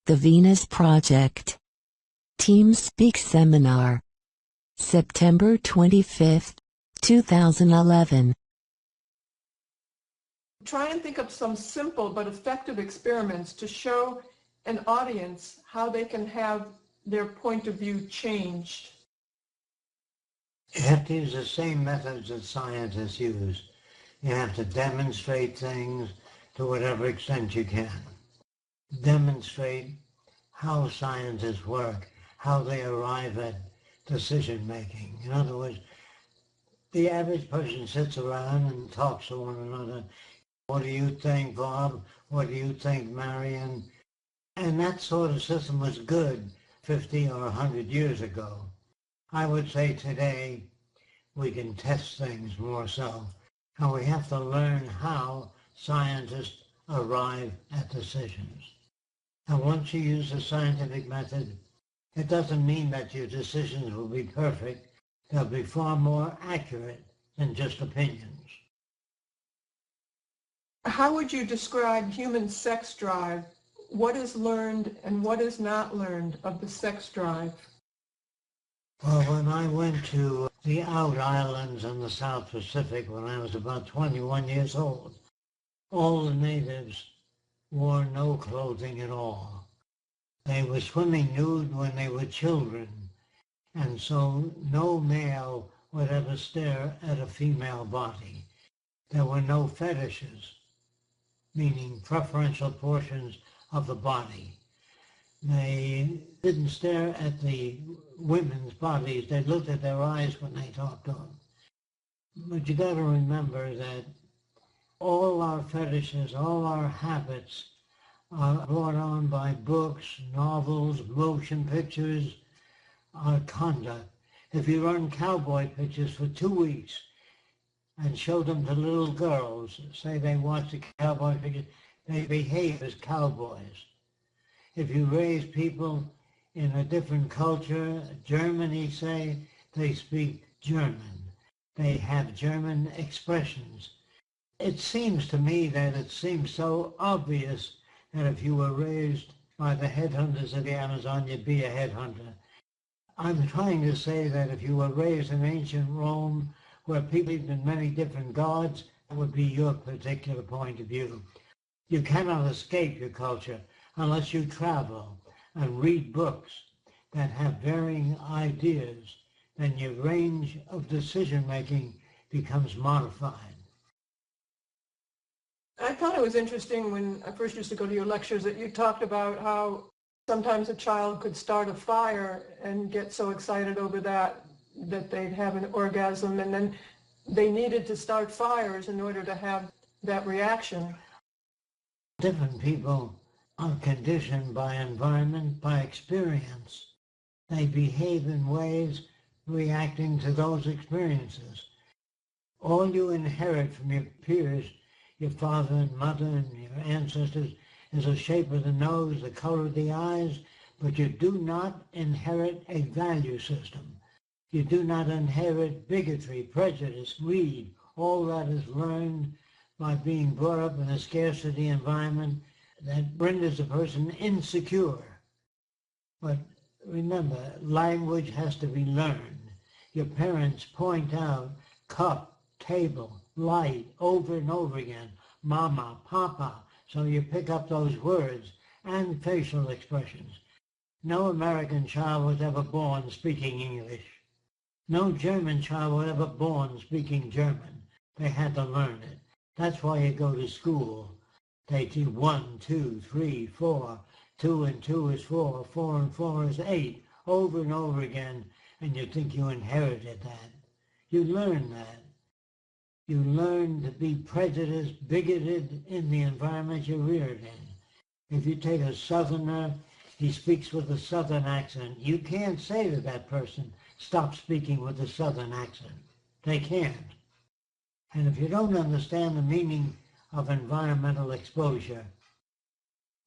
The Venus Project. Team Speak Seminar. September 25, 2011. Try and think of some simple but effective experiments to show an audience how they can have their point of view changed. You have to use the same methods that scientists use. You have to demonstrate things to whatever extent you can. Demonstrate how scientists work, how they arrive at decision making. In other words, the average person sits around and talks to one another. What do you think, Bob? What do you think, Marion? And that sort of system was good 50 or 100 years ago. I would say today we can test things more so. And we have to learn how scientists arrive at decisions. And once you use the scientific method, it doesn't mean that your decisions will be perfect. They'll be far more accurate than just opinions. How would you describe human sex drive? What is learned and what is not learned of the sex drive? Well, when I went to the Out Islands in the South Pacific when I was about 21 years old, all the natives wore no clothing at all. They were swimming nude when they were children, and so no male would ever stare at a female body. There were no fetishes, meaning preferential portions of the body. They didn't stare at the women's bodies. They looked at their eyes when they talked to them. But you got to remember that all our fetishes, all our habits are brought on by books, novels, motion pictures, our conduct. If you run cowboy pictures for 2 weeks and show them to little girls, say they watch the cowboy pictures, they behave as cowboys. If you raise people in a different culture, Germany say, they speak German. They have German expressions. It seems to me that it seems so obvious that if you were raised by the headhunters of the Amazon, you'd be a headhunter. I'm trying to say that if you were raised in ancient Rome, where people believed in many different gods, that would be your particular point of view. You cannot escape your culture unless you travel and read books that have varying ideas, then your range of decision-making becomes modified. I thought it was interesting when I first used to go to your lectures that you talked about how sometimes a child could start a fire and get so excited over that they'd have an orgasm, and then they needed to start fires in order to have that reaction. Different people are conditioned by environment, by experience. They behave in ways reacting to those experiences. All you inherit from your peers, your father and mother and your ancestors, is the shape of the nose, the color of the eyes, but you do not inherit a value system. You do not inherit bigotry, prejudice, greed. All that is learned by being brought up in a scarcity environment that renders a person insecure. But remember, language has to be learned. Your parents point out cup, table, light, over and over again, mama, papa, so you pick up those words and facial expressions. No American child was ever born speaking English. No German child was ever born speaking German. They had to learn it. That's why you go to school. They teach 1, 2, 3, 4. 2 and 2 is 4. 4 and 4 is 8. Over and over again, and you think you inherited that. You learn that. You learn to be prejudiced, bigoted in the environment you're reared in. If you take a Southerner, he speaks with a Southern accent. You can't say to that person, stop speaking with a Southern accent. They can't. And if you don't understand the meaning of environmental exposure,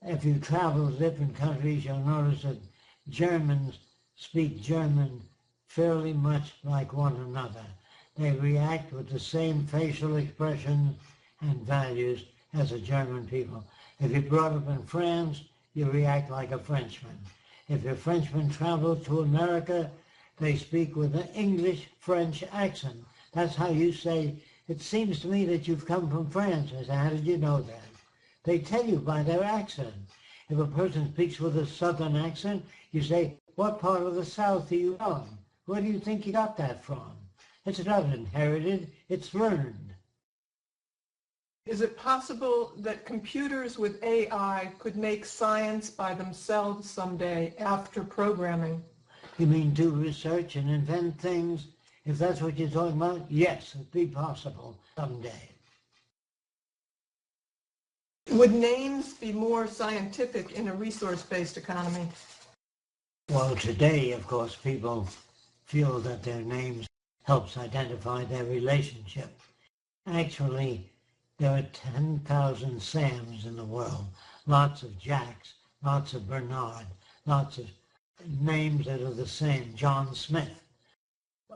if you travel to different countries, you'll notice that Germans speak German fairly much like one another. They react with the same facial expressions and values as the German people. If you're brought up in France, you react like a Frenchman. If a Frenchman travels to America, they speak with an English-French accent. That's how you say, it seems to me that you've come from France. I say, how did you know that? They tell you by their accent. If a person speaks with a Southern accent, you say, what part of the South are you from? Where do you think you got that from? It's not inherited, it's learned. Is it possible that computers with AI could make science by themselves someday after programming? You mean do research and invent things? If that's what you're talking about, yes, it'd be possible someday. Would names be more scientific in a resource-based economy? Well, today, of course, people feel that their names helps identify their relationship. Actually, there are 10,000 Sams in the world, lots of Jacks, lots of Bernard, lots of names that are the same, John Smith.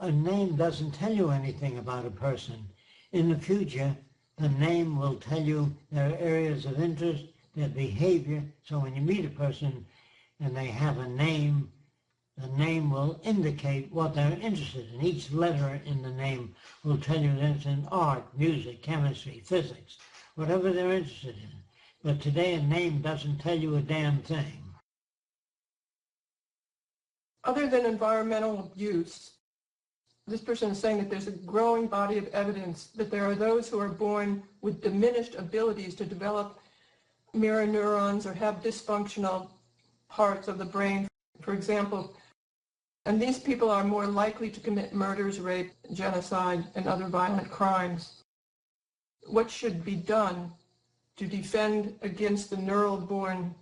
A name doesn't tell you anything about a person. In the future, the name will tell you their areas of interest, their behavior. So when you meet a person and they have a name, the name will indicate what they're interested in. Each letter in the name will tell you that it's in art, music, chemistry, physics, whatever they're interested in. But today a name doesn't tell you a damn thing. Other than environmental abuse, this person is saying that there's a growing body of evidence that there are those who are born with diminished abilities to develop mirror neurons or have dysfunctional parts of the brain, for example, and these people are more likely to commit murders, rape, genocide, and other violent crimes. What should be done to defend against the neural-born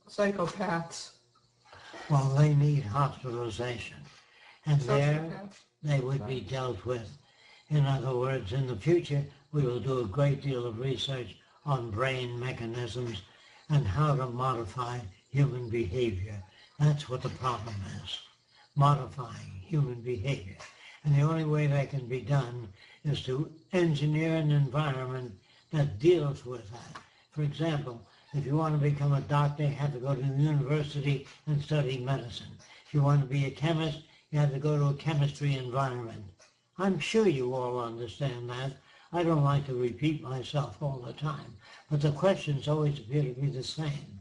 psychopaths? Well, they need hospitalization. And there Sociopaths. they would be dealt with. In other words, in the future, we will do a great deal of research on brain mechanisms and how to modify human behavior. That's what the problem is, modifying human behavior. And the only way that can be done is to engineer an environment that deals with that. For example, if you want to become a doctor, you have to go to the university and study medicine. If you want to be a chemist, you have to go to a chemistry environment. I'm sure you all understand that. I don't like to repeat myself all the time, but the questions always appear to be the same.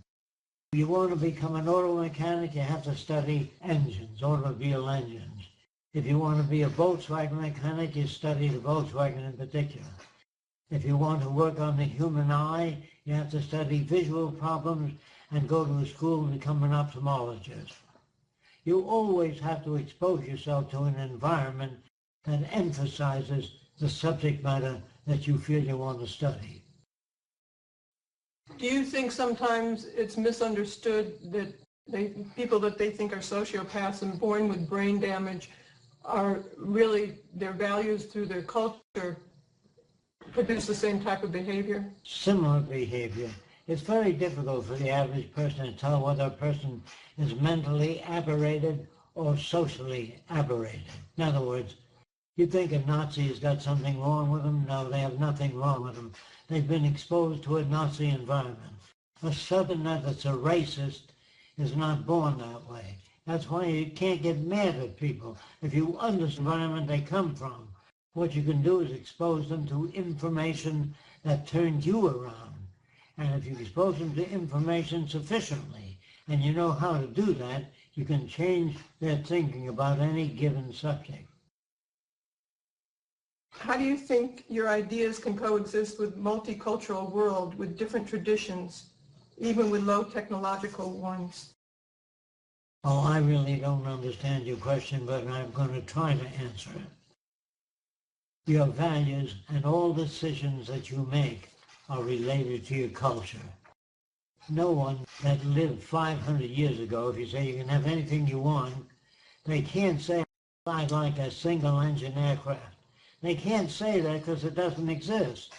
If you want to become an auto mechanic, you have to study engines, automobile engines. If you want to be a Volkswagen mechanic, you study the Volkswagen in particular. If you want to work on the human eye, you have to study visual problems and go to a school and become an ophthalmologist. You always have to expose yourself to an environment that emphasizes the subject matter that you feel you want to study. Do you think sometimes it's misunderstood that people that they think are sociopaths and born with brain damage are really, their values through their culture produce the same type of behavior? Similar behavior. It's very difficult for the average person to tell whether a person is mentally aberrated or socially aberrated. In other words, you think a Nazi has got something wrong with them? No, they have nothing wrong with them. They've been exposed to a Nazi environment. A Southerner that's a racist is not born that way. That's why you can't get mad at people. If you understand the environment they come from, what you can do is expose them to information that turns you around. And if you expose them to information sufficiently, and you know how to do that, you can change their thinking about any given subject. How do you think your ideas can coexist with multicultural world with different traditions, even with low technological ones? Oh, I really don't understand your question, but I'm going to try to answer it. Your values and all decisions that you make are related to your culture. No one that lived 500 years ago, if you say you can have anything you want, they can't say, I'd like a single-engine aircraft. They can't say that because it doesn't exist.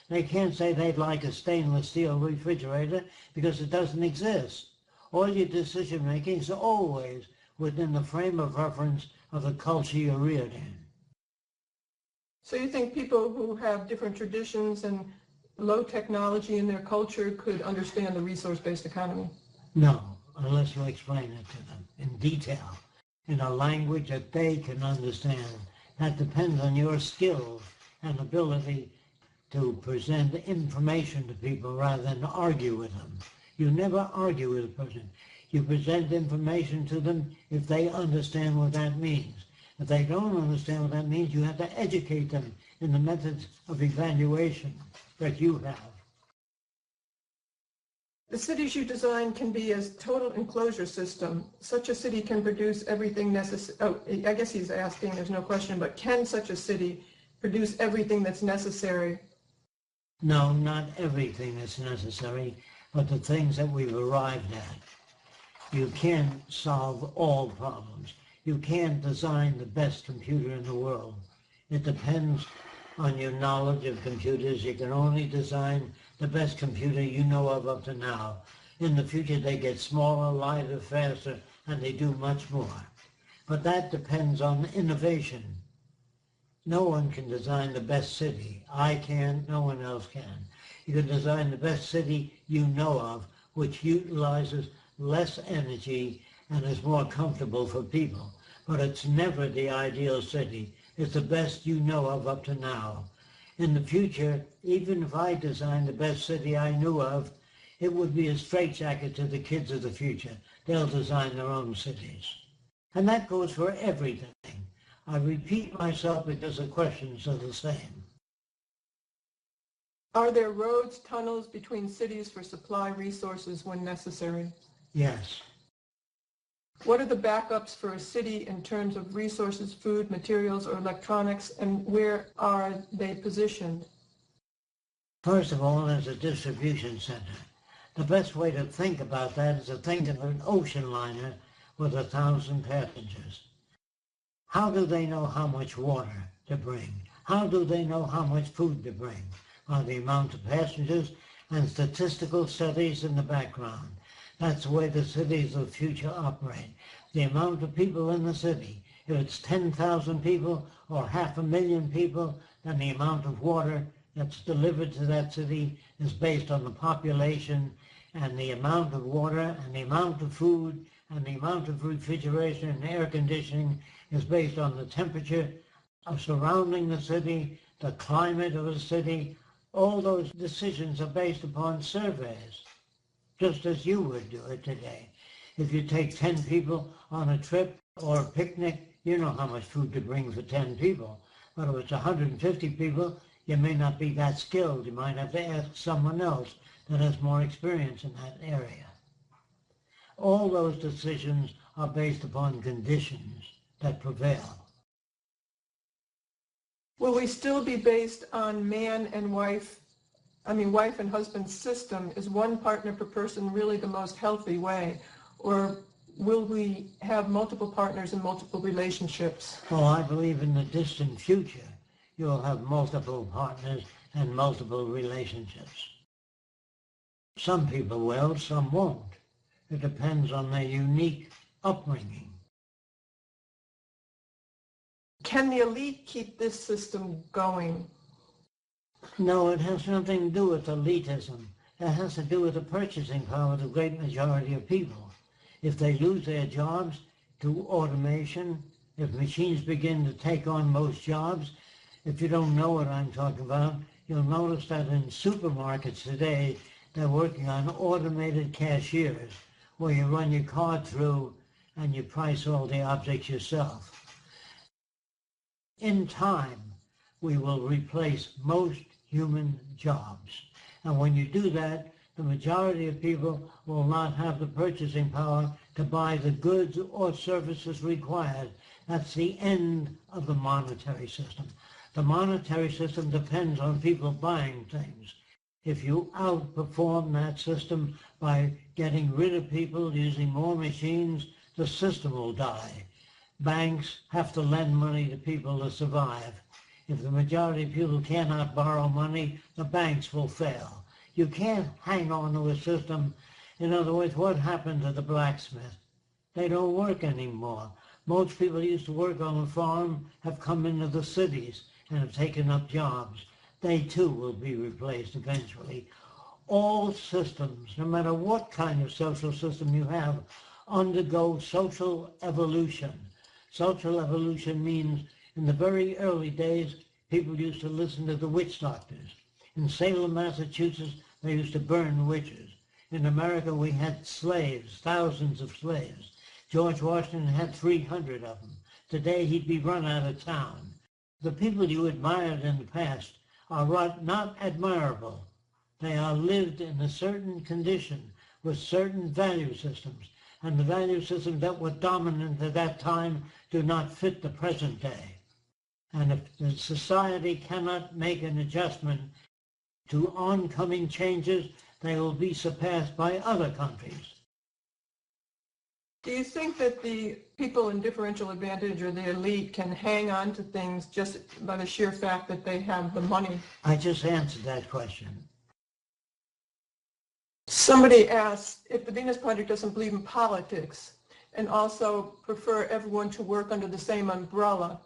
They can't say they'd like a stainless steel refrigerator because it doesn't exist. All your decision-making is always within the frame of reference of the culture you're reared in. So you think people who have different traditions and low technology in their culture could understand the resource-based economy? No, unless you explain it to them in detail, in a language that they can understand. That depends on your skills and ability to present information to people rather than argue with them. You never argue with a person. You present information to them if they understand what that means. If they don't understand what that means, you have to educate them in the methods of evaluation that you have. The cities you design can be a total enclosure system. Such a city can produce everything necessary. Oh, I guess he's asking, there's no question, but can such a city produce everything that's necessary? No, not everything is necessary, but the things that we've arrived at. You can't solve all problems. You can't design the best computer in the world. It depends on your knowledge of computers. You can only design the best computer you know of up to now. In the future, they get smaller, lighter, faster, and they do much more. But that depends on innovation. No one can design the best city. I can, no one else can. You can design the best city you know of, which utilizes less energy and is more comfortable for people. But it's never the ideal city. It's the best you know of up to now. In the future, even if I designed the best city I knew of, it would be a straitjacket to the kids of the future. They'll design their own cities. And that goes for everything. I repeat myself because the questions are the same. Are there roads, tunnels between cities for supply resources when necessary? Yes. What are the backups for a city in terms of resources, food, materials, or electronics, and where are they positioned? First of all, there's a distribution center. The best way to think about that is to think of an ocean liner with 1,000 passengers. How do they know how much water to bring? How do they know how much food to bring? By the amount of passengers and statistical studies in the background. That's the way the cities of the future operate. The amount of people in the city. If it's 10,000 people or 500,000 people, then the amount of water that's delivered to that city is based on the population, and the amount of water and the amount of food and the amount of refrigeration and air conditioning is based on the temperature surrounding the city, the climate of the city. All those decisions are based upon surveys, just as you would do it today. If you take 10 people on a trip or a picnic, you know how much food to bring for 10 people. But if it's 150 people, you may not be that skilled. You might have to ask someone else that has more experience in that area. All those decisions are based upon conditions that prevail. Will we still be based on man and wife, wife and husband system? Is one partner per person really the most healthy way? Or will we have multiple partners and multiple relationships? Well, I believe in the distant future, you'll have multiple partners and multiple relationships. Some people will, some won't. It depends on their unique upbringing. Can the elite keep this system going? No, it has nothing to do with elitism. It has to do with the purchasing power of the great majority of people. If they lose their jobs to automation, if machines begin to take on most jobs, if you don't know what I'm talking about, you'll notice that in supermarkets today, they're working on automated cashiers, where you run your card through and you price all the objects yourself. In time, we will replace most human jobs. And when you do that, the majority of people will not have the purchasing power to buy the goods or services required. That's the end of the monetary system. The monetary system depends on people buying things. If you outperform that system by getting rid of people, using more machines, the system will die. Banks have to lend money to people to survive. If the majority of people cannot borrow money, the banks will fail. You can't hang on to a system. In other words, what happened to the blacksmith? They don't work anymore. Most people who used to work on the farm have come into the cities and have taken up jobs. They too will be replaced eventually. All systems, no matter what kind of social system you have, undergo social evolution. Social evolution means in the very early days, people used to listen to the witch doctors. In Salem, Massachusetts, they used to burn witches. In America, we had slaves, thousands of slaves. George Washington had 300 of them. Today, he'd be run out of town. The people you admired in the past are not admirable. They are lived in a certain condition with certain value systems, and the value systems that were dominant at that time do not fit the present day. And if the society cannot make an adjustment to oncoming changes, they will be surpassed by other countries. Do you think that the people in differential advantage or the elite can hang on to things just by the sheer fact that they have the money? I just answered that question. Somebody asked if the Venus Project doesn't believe in politics and also prefer everyone to work under the same umbrella,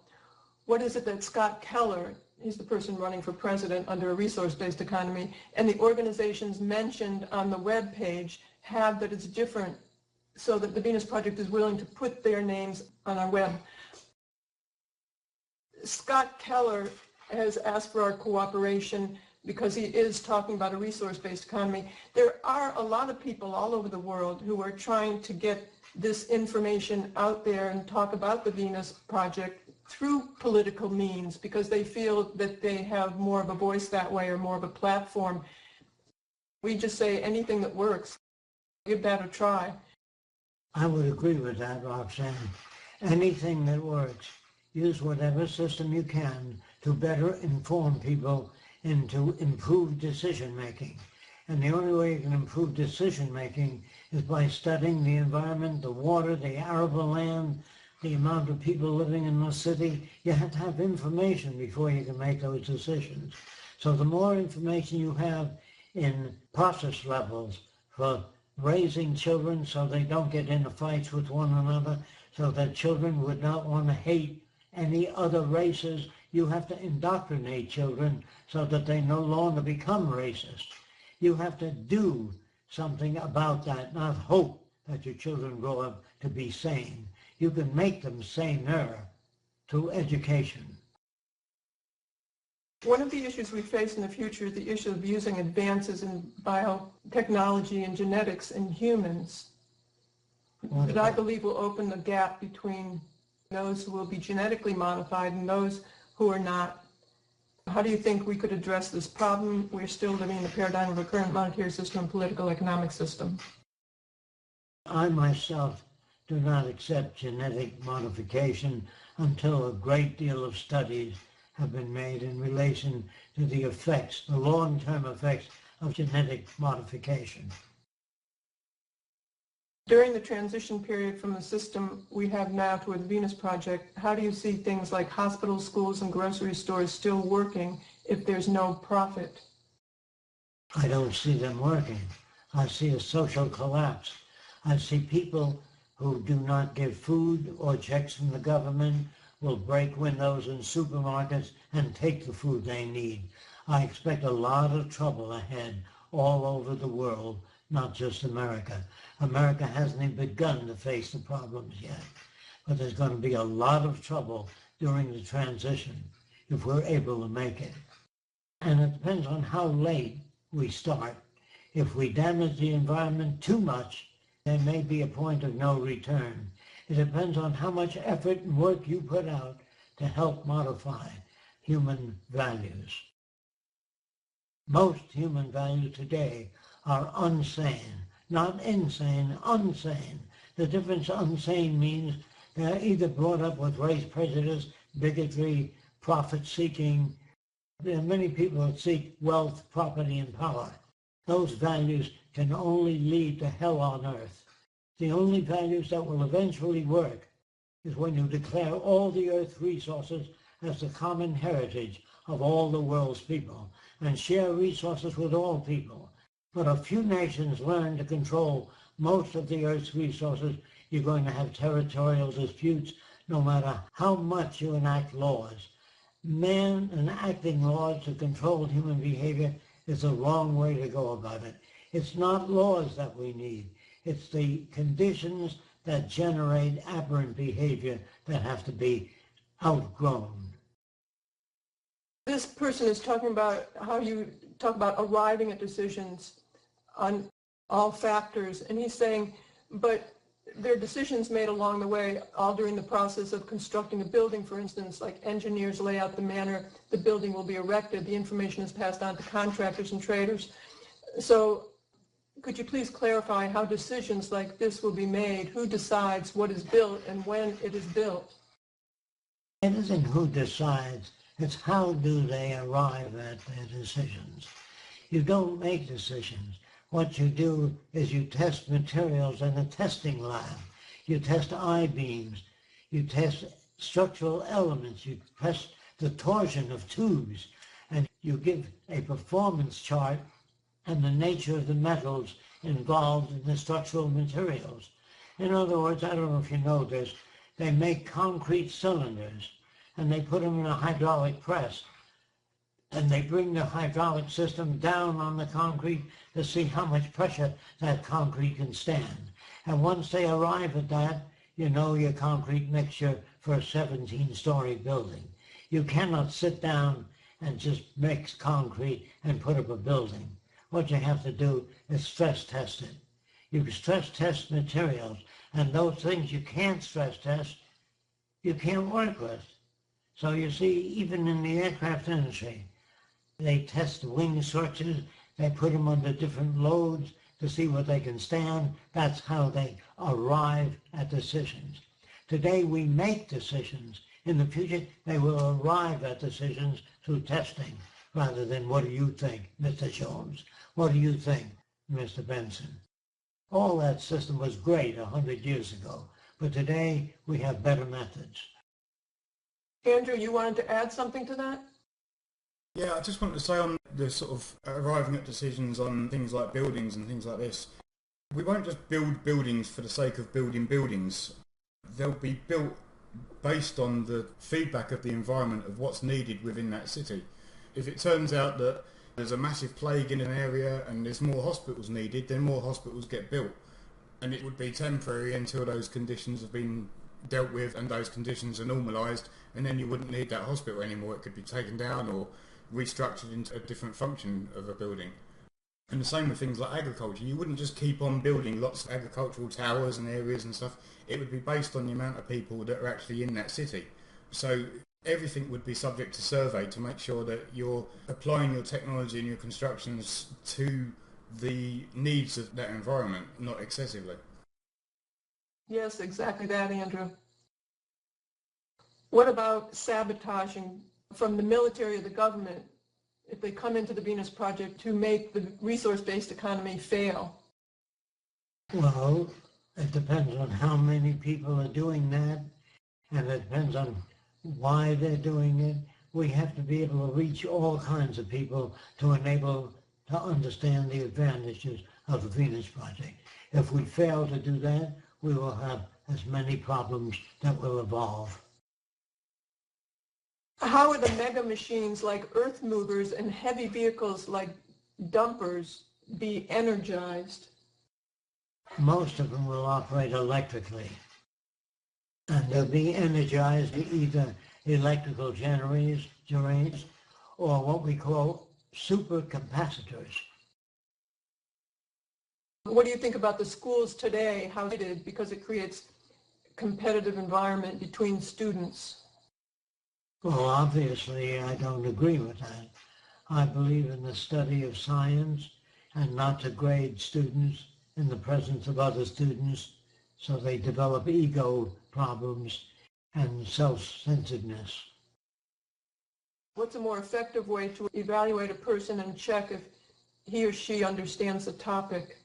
what is it that Scott Keller, he's the person running for president under a resource-based economy, and the organizations mentioned on the web page have that it's different, so that the Venus Project is willing to put their names on our web? Scott Keller has asked for our cooperation because he is talking about a resource-based economy. There are a lot of people all over the world who are trying to get this information out there and talk about the Venus Project through political means because they feel that they have more of a voice that way or more of a platform. We just say anything that works, give that a try. I would agree with that, Roxanne. Anything that works, use whatever system you can to better inform people and to improve decision-making. And the only way you can improve decision-making is by studying the environment, the water, the arable land, the amount of people living in the city. You have to have information before you can make those decisions. So the more information you have in process levels for raising children so they don't get into fights with one another, so that children would not want to hate any other races, you have to indoctrinate children so that they no longer become racist. You have to do something about that, not hope that your children grow up to be sane. You can make them saner through education. One of the issues we face in the future is the issue of using advances in biotechnology and genetics in humans that I believe will open the gap between those who will be genetically modified and those who are not. How do you think we could address this problem? We're still living in the paradigm of a current monetary system and political economic system. I myself do not accept genetic modification until a great deal of studies have been made in relation to the effects, the long-term effects of genetic modification. During the transition period from the system we have now toward the Venus Project, how do you see things like hospitals, schools, and grocery stores still working if there's no profit? I don't see them working. I see a social collapse. I see people who do not give food or checks from the government will break windows in supermarkets and take the food they need. I expect a lot of trouble ahead all over the world, not just America. America hasn't even begun to face the problems yet, but there's going to be a lot of trouble during the transition if we're able to make it. And it depends on how late we start. If we damage the environment too much, there may be a point of no return. It depends on how much effort and work you put out to help modify human values. Most human values today are unsane, not insane, unsane. The difference unsane means they're either brought up with race prejudice, bigotry, profit-seeking. There are many people that seek wealth, property, and power. Those values can only lead to hell on earth. The only values that will eventually work is when you declare all the earth's resources as the common heritage of all the world's people and share resources with all people. But a few nations learn to control most of the earth's resources, you're going to have territorial disputes no matter how much you enact laws. Man enacting laws to control human behavior is the wrong way to go about it. It's not laws that we need. It's the conditions that generate aberrant behavior that have to be outgrown. This person is talking about how you talk about arriving at decisions on all factors, and he's saying, but there are decisions made along the way, all during the process of constructing a building, for instance, like engineers lay out the manner the building will be erected, the information is passed on to contractors and traders. So could you please clarify how decisions like this will be made? Who decides what is built and when it is built? It isn't who decides, it's how do they arrive at their decisions. You don't make decisions. What you do is you test materials in a testing lab. You test I-beams. You test structural elements. You test the torsion of tubes. And you give a performance chart and the nature of the metals involved in the structural materials. In other words, I don't know if you know this, they make concrete cylinders and they put them in a hydraulic press. And they bring the hydraulic system down on the concrete to see how much pressure that concrete can stand. And once they arrive at that, you know your concrete mixture for a 17-story building. You cannot sit down and just mix concrete and put up a building. What you have to do is stress test it. You stress test materials, and those things you can't stress test, you can't work with. So you see, even in the aircraft industry, they test the wing structures, they put them under different loads to see what they can stand. That's how they arrive at decisions. Today we make decisions. In the future, they will arrive at decisions through testing rather than what do you think, Mr. Jones? What do you think, Mr. Benson? All that system was great 100 years ago, but today we have better methods. Andrew, you wanted to add something to that? Yeah, I just wanted to say on the sort of arriving at decisions on things like buildings and things like this, we won't just build buildings for the sake of building buildings. They'll be built based on the feedback of the environment of what's needed within that city. If it turns out that there's a massive plague in an area and there's more hospitals needed, then more hospitals get built. And it would be temporary until those conditions have been dealt with and those conditions are normalised, and then you wouldn't need that hospital anymore. It could be taken down or restructured into a different function of a building. And the same with things like agriculture. You wouldn't just keep on building lots of agricultural towers and areas and stuff. It would be based on the amount of people that are actually in that city. So everything would be subject to survey to make sure that you're applying your technology and your constructions to the needs of that environment, not excessively. Yes, exactly that, Andrew. What about sabotaging from the military or the government if they come into the Venus Project to make the resource-based economy fail? Well, it depends on how many people are doing that, and it depends on why they're doing it. We have to be able to reach all kinds of people to enable to understand the advantages of the Venus Project. If we fail to do that, we will have as many problems that will evolve. How are the mega machines like earth movers and heavy vehicles like dumpers be energized? Most of them will operate electrically, and they'll be energized by either electrical generators or what we call supercapacitors. What do you think about the schools today, how it is, because it creates competitive environment between students? Well, obviously, I don't agree with that. I believe in the study of science and not to grade students in the presence of other students so they develop ego problems and self-centeredness. What's a more effective way to evaluate a person and check if he or she understands the topic?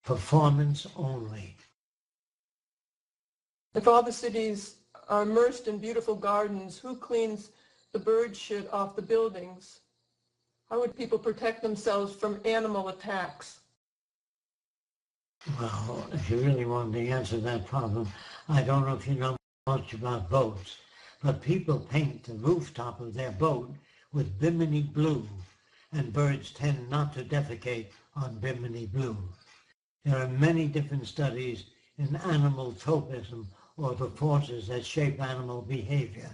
Performance only. If all the cities are immersed in beautiful gardens, who cleans the bird shit off the buildings? How would people protect themselves from animal attacks? Well, if you really want to answer that problem, I don't know if you know much about boats, but people paint the rooftop of their boat with Bimini blue, and birds tend not to defecate on Bimini blue. There are many different studies in animal tropism, or the forces that shape animal behavior,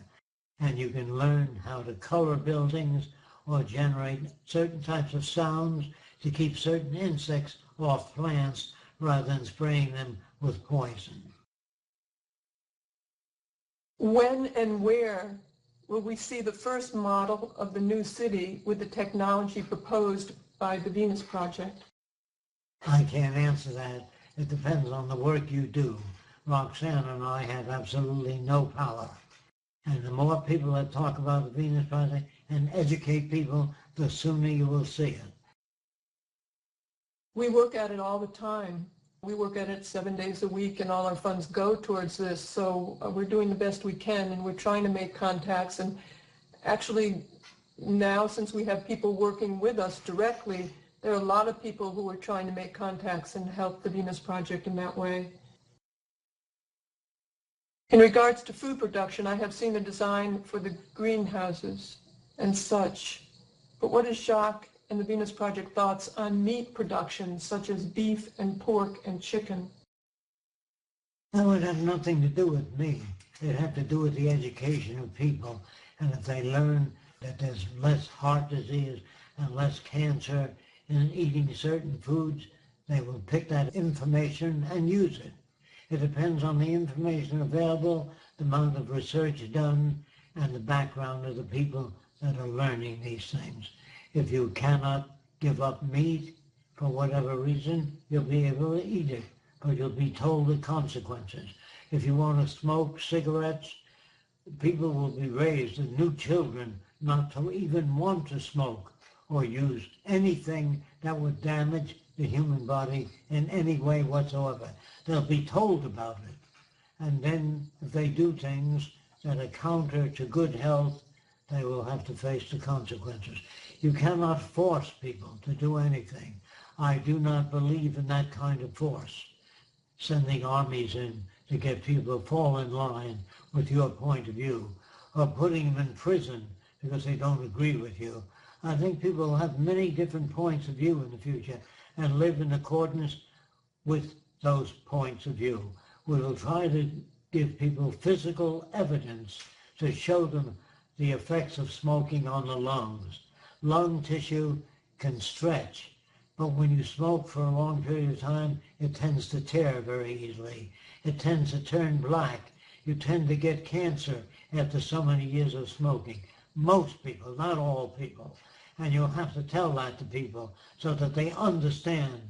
and you can learn how to color buildings or generate certain types of sounds to keep certain insects off plants rather than spraying them with poison. When and where will we see the first model of the new city with the technology proposed by the Venus Project? I can't answer that. It depends on the work you do. Roxanne and I have absolutely no power. And the more people that talk about the Venus Project and educate people, the sooner you will see it. We work at it all the time. We work at it 7 days a week, and all our funds go towards this. So we're doing the best we can, and we're trying to make contacts. And actually, now, since we have people working with us directly, there are a lot of people who are trying to make contacts and help the Venus Project in that way. In regards to food production, I have seen the design for the greenhouses and such. But what is Jacques and the Venus Project thoughts on meat production, such as beef and pork and chicken? That would have nothing to do with me. It had to do with the education of people. And if they learn that there's less heart disease and less cancer in eating certain foods, they will pick that information and use it. It depends on the information available, the amount of research done, and the background of the people that are learning these things. If you cannot give up meat for whatever reason, you'll be able to eat it, but you'll be told the consequences. If you want to smoke cigarettes, people will be raised, and new children, not to even want to smoke or use anything that would damage the human body in any way whatsoever. They'll be told about it. And then if they do things that are counter to good health, they will have to face the consequences. You cannot force people to do anything. I do not believe in that kind of force, sending armies in to get people to fall in line with your point of view, or putting them in prison because they don't agree with you. I think people will have many different points of view in the future and live in accordance with those points of view. We will try to give people physical evidence to show them the effects of smoking on the lungs. Lung tissue can stretch, but when you smoke for a long period of time, it tends to tear very easily. It tends to turn black. You tend to get cancer after so many years of smoking. Most people, not all people. And you'll have to tell that to people so that they understand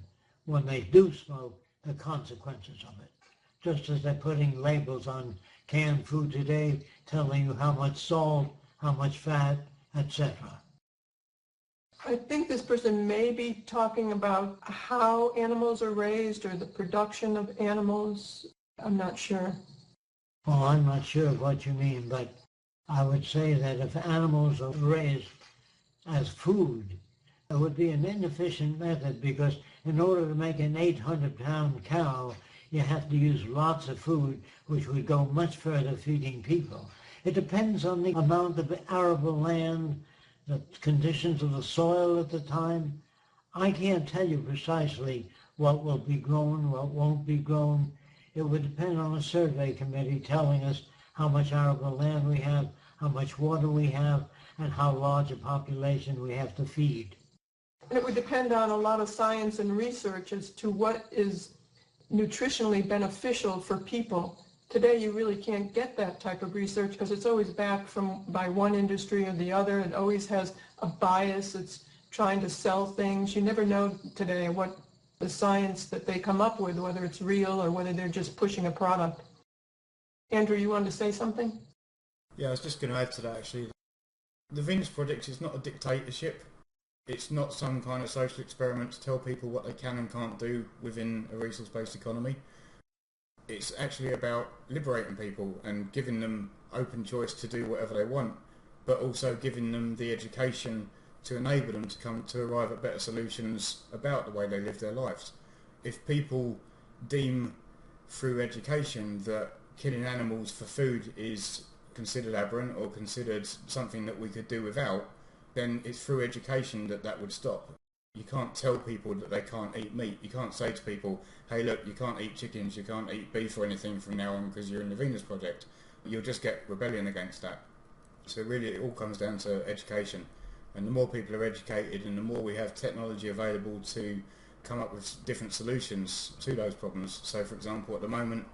when they do smoke the consequences of it. Just as they're putting labels on canned food today, telling you how much salt, how much fat, etc. I think this person may be talking about how animals are raised or the production of animals. I'm not sure. Well, I'm not sure what you mean, but I would say that if animals are raised as food, it would be an inefficient method, because in order to make an 800-pound cow, you have to use lots of food, which would go much further feeding people. It depends on the amount of arable land, the conditions of the soil at the time. I can't tell you precisely what will be grown, what won't be grown. It would depend on a survey committee telling us how much arable land we have, how much water we have, and how large a population we have to feed. And it would depend on a lot of science and research as to what is nutritionally beneficial for people. Today you really can't get that type of research because it's always backed by one industry or the other. It always has a bias. It's trying to sell things. You never know today what the science that they come up with, whether it's real or whether they're just pushing a product. Andrew, you wanted to say something? Yeah, I was just going to add to that actually. The Venus Project is not a dictatorship. It's not some kind of social experiment to tell people what they can and can't do within a resource-based economy. It's actually about liberating people and giving them open choice to do whatever they want, but also giving them the education to enable them to arrive at better solutions about the way they live their lives. If people deem through education that killing animals for food is considered aberrant or considered something that we could do without, then it's through education that would stop. You can't tell people that they can't eat meat. You can't say to people, hey look, you can't eat chickens, you can't eat beef or anything from now on because you're in the Venus Project. You'll just get rebellion against that. So really it all comes down to education. And the more people are educated and the more we have technology available to come up with different solutions to those problems. So for example, at the moment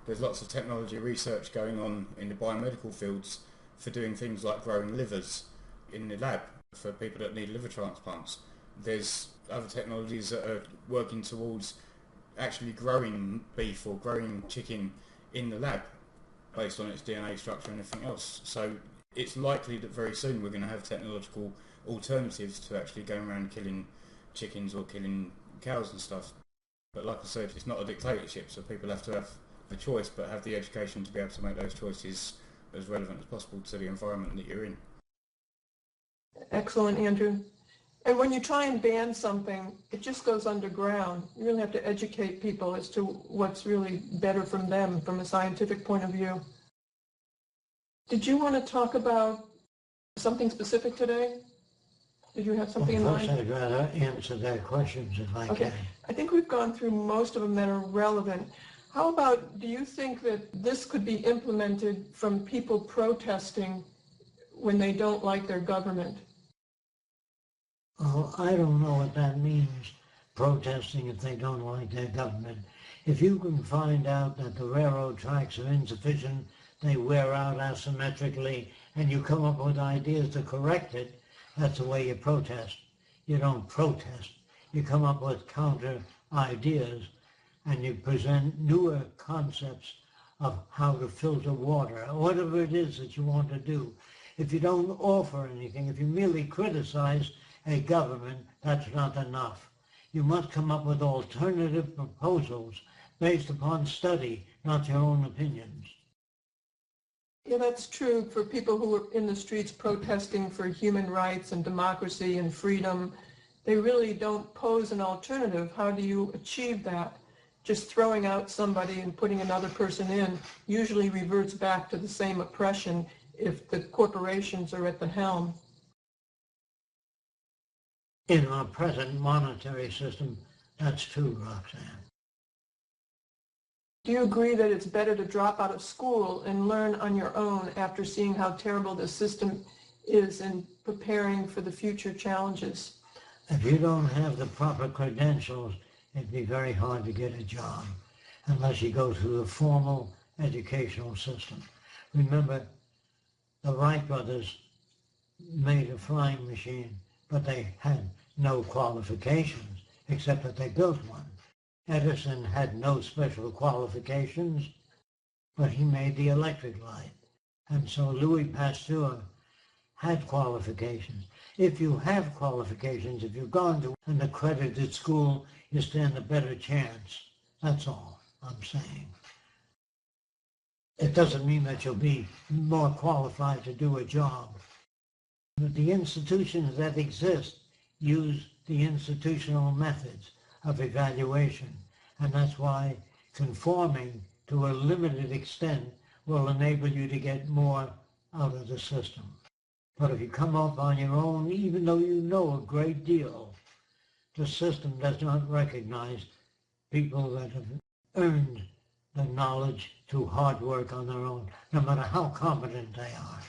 there's lots of technology research going on in the biomedical fields for doing things like growing livers in the lab for people that need liver transplants. There's other technologies that are working towards actually growing beef or growing chicken in the lab based on its DNA structure and everything else. So it's likely that very soon we're going to have technological alternatives to actually going around killing chickens or killing cows and stuff. But like I said, it's not a dictatorship, so people have to have the choice but have the education to be able to make those choices as relevant as possible to the environment that you're in. Excellent, Andrew. And when you try and ban something, it just goes underground. You really have to educate people as to what's really better from them from a scientific point of view. Did you want to talk about something specific today? Did you have something in mind? First, I'd rather answer their questions if I Okay. can. I think we've gone through most of them that are relevant. How about, do you think that this could be implemented from people protesting when they don't like their government? Well, I don't know what that means, protesting if they don't like their government. If you can find out that the railroad tracks are insufficient, they wear out asymmetrically, and you come up with ideas to correct it, that's the way you protest. You don't protest. You come up with counter ideas, and you present newer concepts of how to filter water, or whatever it is that you want to do. If you don't offer anything, if you merely criticize a government, that's not enough. You must come up with alternative proposals based upon study, not your own opinions. Yeah, that's true for people who are in the streets protesting for human rights and democracy and freedom. They really don't pose an alternative. How do you achieve that? Just throwing out somebody and putting another person in usually reverts back to the same oppression if the corporations are at the helm. In our present monetary system, that's true, Roxanne. Do you agree that it's better to drop out of school and learn on your own after seeing how terrible the system is and preparing for the future challenges? If you don't have the proper credentials, it'd be very hard to get a job unless you go through the formal educational system. Remember, the Wright brothers made a flying machine, but they had no qualifications except that they built one. Edison had no special qualifications, but he made the electric light. And so Louis Pasteur had qualifications. If you have qualifications, if you've gone to an accredited school, you stand a better chance. That's all I'm saying. It doesn't mean that you'll be more qualified to do a job. But the institutions that exist use the institutional methods of evaluation, and that's why conforming to a limited extent will enable you to get more out of the system. But if you come up on your own, even though you know a great deal, the system does not recognize people that have earned the knowledge through hard work on their own, no matter how competent they are.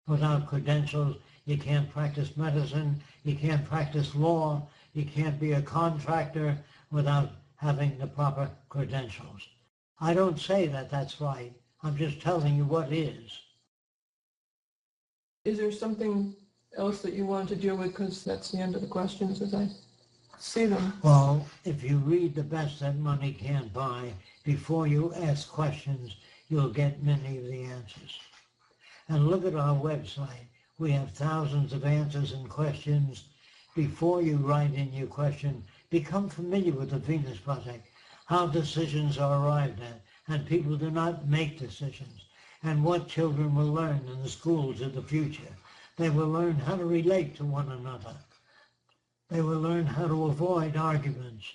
Without credentials, you can't practice medicine, you can't practice law, you can't be a contractor without having the proper credentials. I don't say that that's right. I'm just telling you what is. Is there something else that you want to deal with? Because that's the end of the questions as I see them. Well, if you read The Best That Money Can't Buy, before you ask questions, you'll get many of the answers. And look at our website. We have thousands of answers and questions. Before you write in your question, become familiar with the Venus Project, how decisions are arrived at, and people do not make decisions, and what children will learn in the schools of the future. They will learn how to relate to one another. They will learn how to avoid arguments.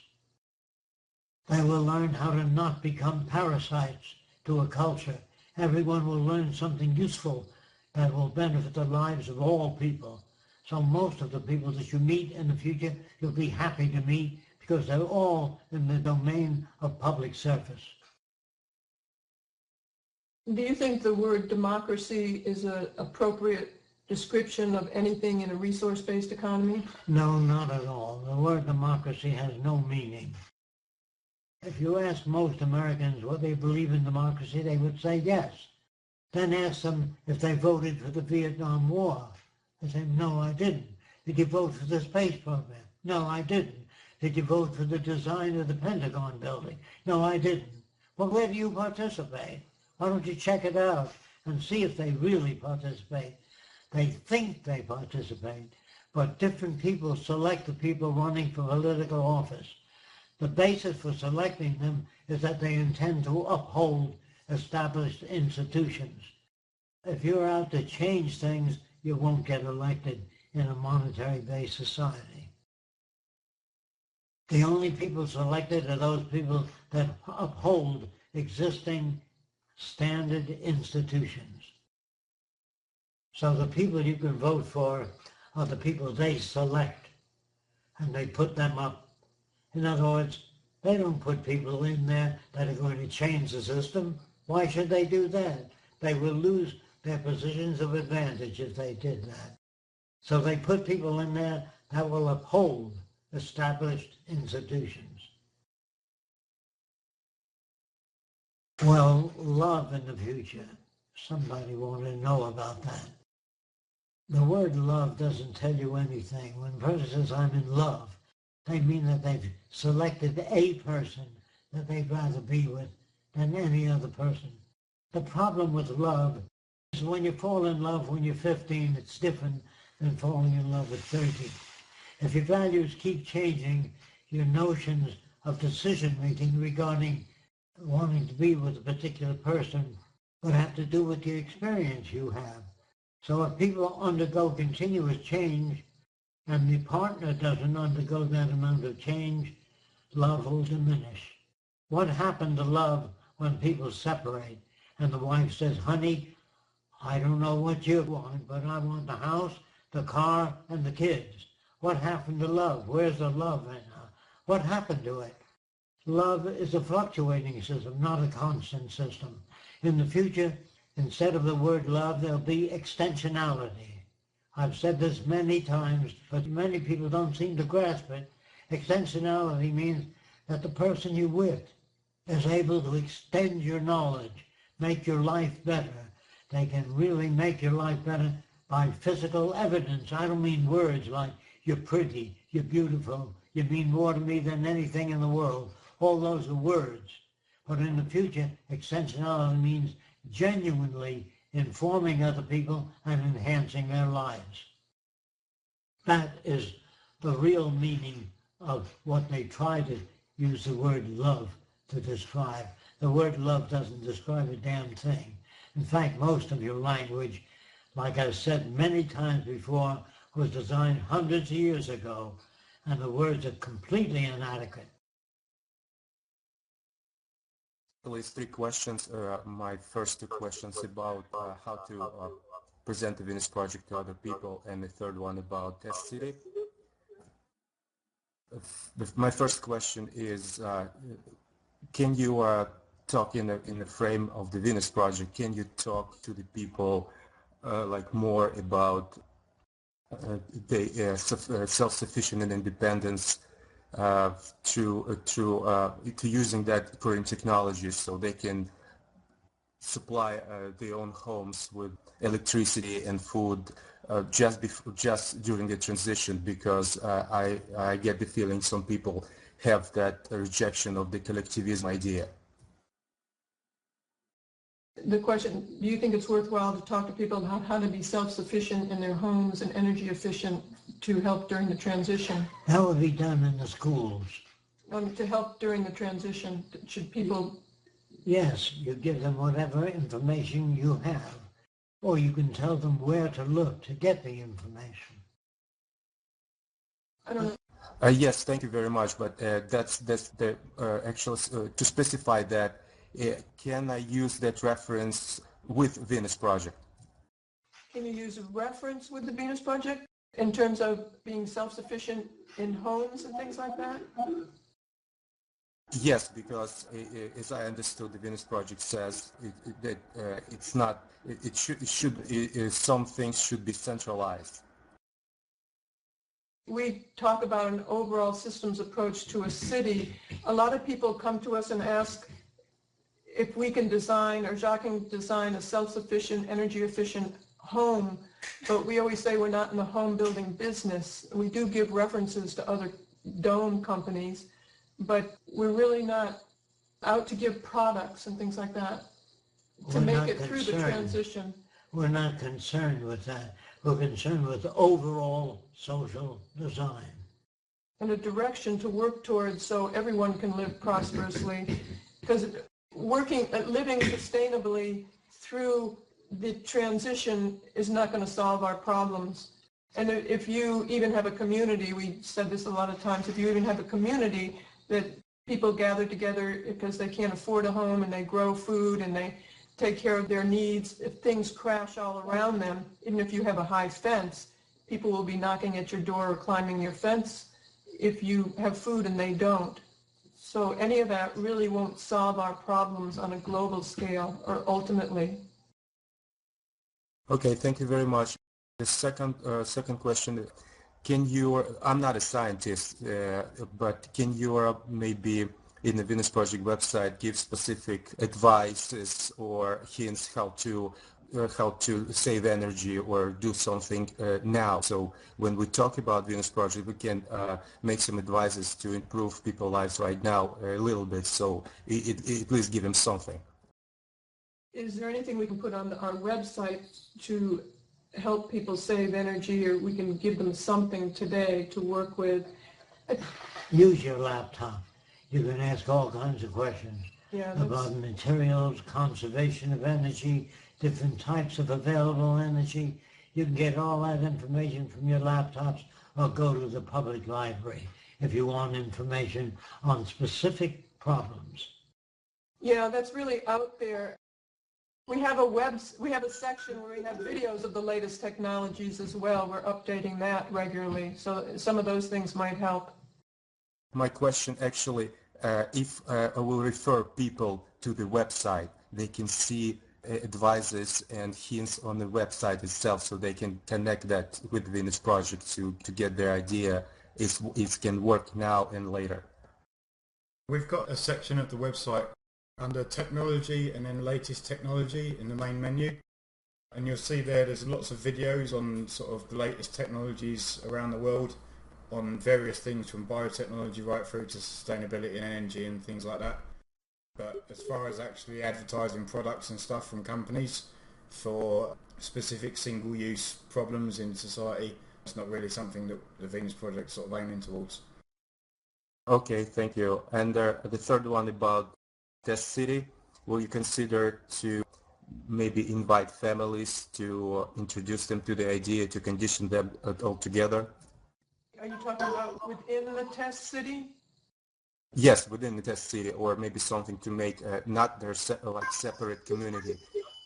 They will learn how to not become parasites to a culture. Everyone will learn something useful that will benefit the lives of all people. So most of the people that you meet in the future, you'll be happy to meet because they're all in the domain of public service. Do you think the word democracy is an appropriate description of anything in a resource-based economy? No, not at all. The word democracy has no meaning. If you ask most Americans whether they believe in democracy, they would say yes. Then ask them if they voted for the Vietnam War. They say, no, I didn't. Did you vote for the space program? No, I didn't. Did you vote for the design of the Pentagon building? No, I didn't. Well, where do you participate? Why don't you check it out and see if they really participate? They think they participate, but different people select the people running for political office. The basis for selecting them is that they intend to uphold established institutions. If you're out to change things, you won't get elected in a monetary-based society. The only people selected are those people that uphold existing standard institutions. So the people you can vote for are the people they select, and they put them up. In other words, they don't put people in there that are going to change the system. Why should they do that? They will lose their positions of advantage if they did that. So they put people in there that will uphold established institutions. Well, love in the future. Somebody wanted to know about that. The word love doesn't tell you anything. When a person says, I'm in love, they mean that they've selected a person that they'd rather be with than any other person. The problem with love is when you fall in love when you're 15, it's different than falling in love at 30. If your values keep changing, your notions of decision-making regarding wanting to be with a particular person would have to do with the experience you have. So if people undergo continuous change and the partner doesn't undergo that amount of change, love will diminish. What happened to love when people separate and the wife says, honey, I don't know what you want, but I want the house, the car, and the kids. What happened to love? Where's the love right now? What happened to it? Love is a fluctuating system, not a constant system. In the future, instead of the word love, there'll be extensionality. I've said this many times, but many people don't seem to grasp it. Extensionality means that the person you're with is able to extend your knowledge, make your life better. They can really make your life better by physical evidence. I don't mean words like, you're pretty, you're beautiful, you mean more to me than anything in the world. All those are words. But in the future, extensionality means genuinely informing other people and enhancing their lives. That is the real meaning of what they try to use the word love to describe. The word love doesn't describe a damn thing. In fact, most of your language, like I've said many times before, was designed hundreds of years ago, and the words are completely inadequate. At least three questions. My first two questions about how to present the Venus project to other people, and the third one about test city. My first question is, can you talk in the frame of the Venus project? Can you talk to the people like more about the self-sufficient and independence to using that current technology, so they can supply their own homes with electricity and food just during the transition? Because I get the feeling some people have that rejection of the collectivism idea. The question, do you think it's worthwhile to talk to people about how to be self-sufficient in their homes and energy efficient to help during the transition? That would be done in the schools. To help during the transition, should people... Yes, you give them whatever information you have, or you can tell them where to look to get the information. I don't know. Yes, thank you very much, but that's the actual, to specify that, can I use that reference with Venus project? Can you use a reference with the Venus project? In terms of being self-sufficient in homes and things like that? Yes, because as I understood, the Venus Project says that it's not. Some things should be centralized. We talk about an overall systems approach to a city. A lot of people come to us and ask if we can design, or Jacques can design, a self-sufficient, energy-efficient home, but we always say we're not in the home building business. We do give references to other dome companies, but we're really not out to give products and things like that to make it through the transition. We're not concerned with that. We're concerned with overall social design. And a direction to work towards so everyone can live prosperously. Because living sustainably through the transition is not going to solve our problems. And if you even have a community, we said this a lot of times, if you even have a community that people gather together because they can't afford a home and they grow food and they take care of their needs, if things crash all around them, even if you have a high fence, people will be knocking at your door or climbing your fence if you have food and they don't. So any of that really won't solve our problems on a global scale or ultimately. Okay, thank you very much. The second question, can you, I'm not a scientist, but can you maybe in the Venus Project website give specific advices or hints how to save energy or do something now? So when we talk about Venus Project, we can make some advices to improve people's lives right now a little bit, so at least give them something. Is there anything we can put on our website to help people save energy, or we can give them something today to work with? Use your laptop. You can ask all kinds of questions about materials, conservation of energy, different types of available energy. You can get all that information from your laptops or go to the public library if you want information on specific problems. Yeah, that's really out there. We have a section where we have videos of the latest technologies as well. We're updating that regularly, so some of those things might help. My question actually, if I will refer people to the website, they can see advices and hints on the website itself, so they can connect that with the Venus Project to get their idea if it can work now and later. We've got a section of the website under technology and then latest technology in the main menu, and you'll see there's lots of videos on sort of the latest technologies around the world on various things from biotechnology right through to sustainability and energy and things like that. But as far as actually advertising products and stuff from companies for specific single-use problems in society, it's not really something that the Venus Project sort of aiming towards. Okay, thank you. And the third one about test city, will you consider to maybe invite families to introduce them to the idea, to condition them all together? Are you talking about within the test city? Yes, within the test city, or maybe something to make not their separate community,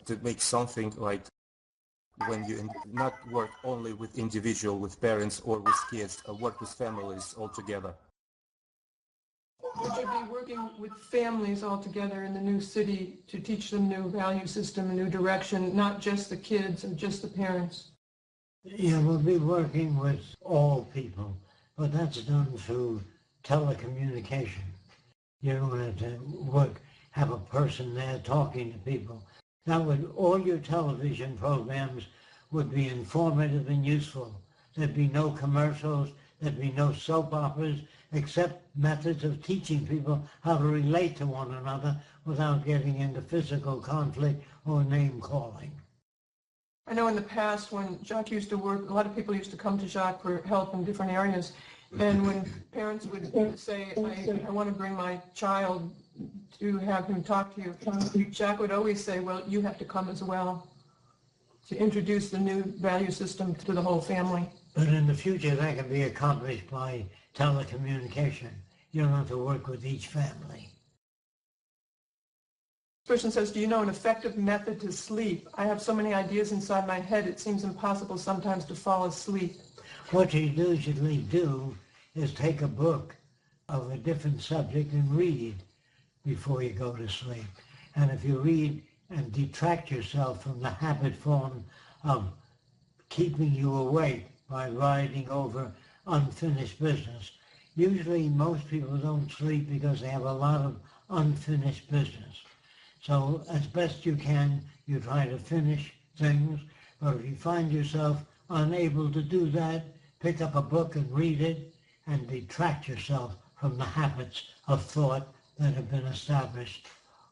to make something like when you not work only with individual, with parents or with kids, work with families all together. We should be working with families all together in the new city to teach them new value system, a new direction, not just the kids or just the parents. Yeah, we'll be working with all people, but that's done through telecommunication. You don't have to have a person there talking to people. All your television programs would be informative and useful. There'd be no commercials, there'd be no soap operas, except methods of teaching people how to relate to one another without getting into physical conflict or name calling. I know in the past when Jacques used to work, a lot of people used to come to Jacques for help in different areas. And when parents would say, I want to bring my child to have him talk to you, Jacques would always say, well, you have to come as well to introduce the new value system to the whole family. But in the future, that can be accomplished by telecommunication. You don't have to work with each family. This person says, do you know an effective method to sleep? I have so many ideas inside my head, it seems impossible sometimes to fall asleep. What you usually do is take a book of a different subject and read before you go to sleep. And if you read and detract yourself from the habit form of keeping you awake by riding over unfinished business, usually most people don't sleep because they have a lot of unfinished business. So as best you can, you try to finish things, but if you find yourself unable to do that, pick up a book and read it and detract yourself from the habits of thought that have been established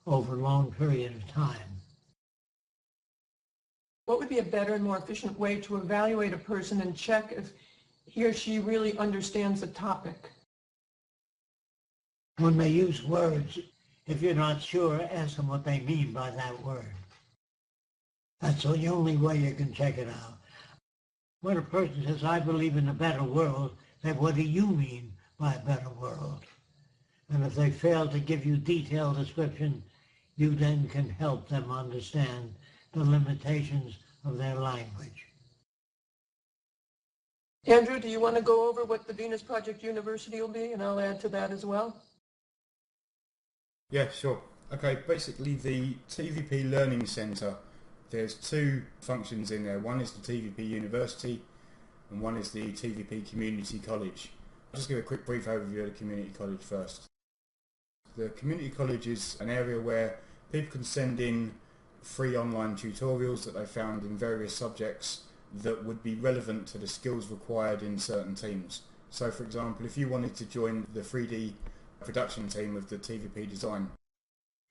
over a long period of time. What would be a better and more efficient way to evaluate a person and check if he or she really understands the topic? When they use words, if you're not sure, ask them what they mean by that word. That's the only way you can check it out. When a person says, I believe in a better world, then what do you mean by a better world? And if they fail to give you detailed description, you then can help them understand the limitations of their language. Andrew, do you want to go over what the Venus Project University will be? And I'll add to that as well. Yeah, sure. Okay, basically the TVP Learning Centre, there's two functions in there. One is the TVP University and one is the TVP Community College. I'll just give a quick brief overview of the Community College first. The Community College is an area where people can send in free online tutorials that they found in various subjects that would be relevant to the skills required in certain teams. So for example, if you wanted to join the 3D production team of the TVP design,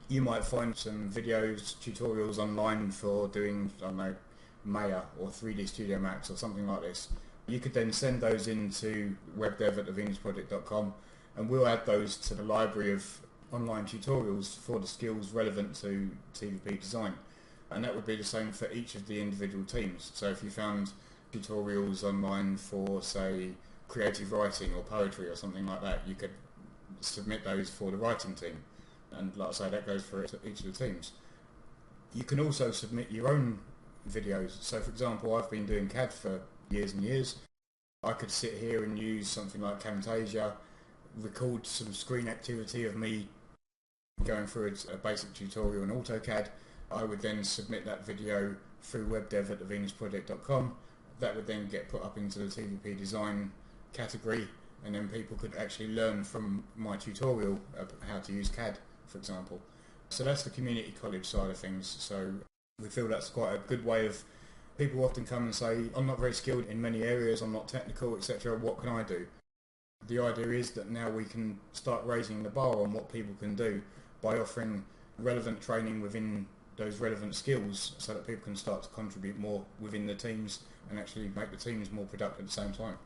you might find some videos, tutorials online for doing, I don't know, Maya or 3D Studio Max or something like this. You could then send those into webdev@thevenusproject.com and we'll add those to the library of online tutorials for the skills relevant to TVP design. And that would be the same for each of the individual teams. So if you found tutorials online for, say, creative writing or poetry or something like that, you could submit those for the writing team. And like I say, that goes for each of the teams. You can also submit your own videos. So for example, I've been doing CAD for years and years. I could sit here and use something like Camtasia, record some screen activity of me going through a basic tutorial in AutoCAD. I would then submit that video through webdev@thevenusproject.com. That would then get put up into the TVP design category, and then people could actually learn from my tutorial how to use CAD, for example. So that's the community college side of things. So we feel that's quite a good way of, people often come and say, I'm not very skilled in many areas, I'm not technical, etc. What can I do? The idea is that now we can start raising the bar on what people can do by offering relevant training within those relevant skills so that people can start to contribute more within the teams and actually make the teams more productive at the same time.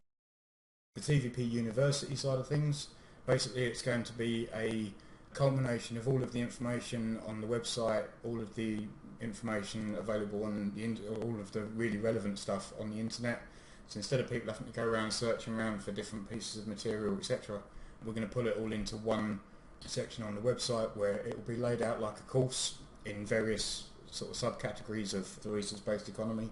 The TVP University side of things, basically it's going to be a culmination of all of the information on the website, all of the information available on all of the really relevant stuff on the internet. So instead of people having to go around searching around for different pieces of material, etc., we're going to put it all into one section on the website where it will be laid out like a course in various sort of subcategories of the resource-based economy.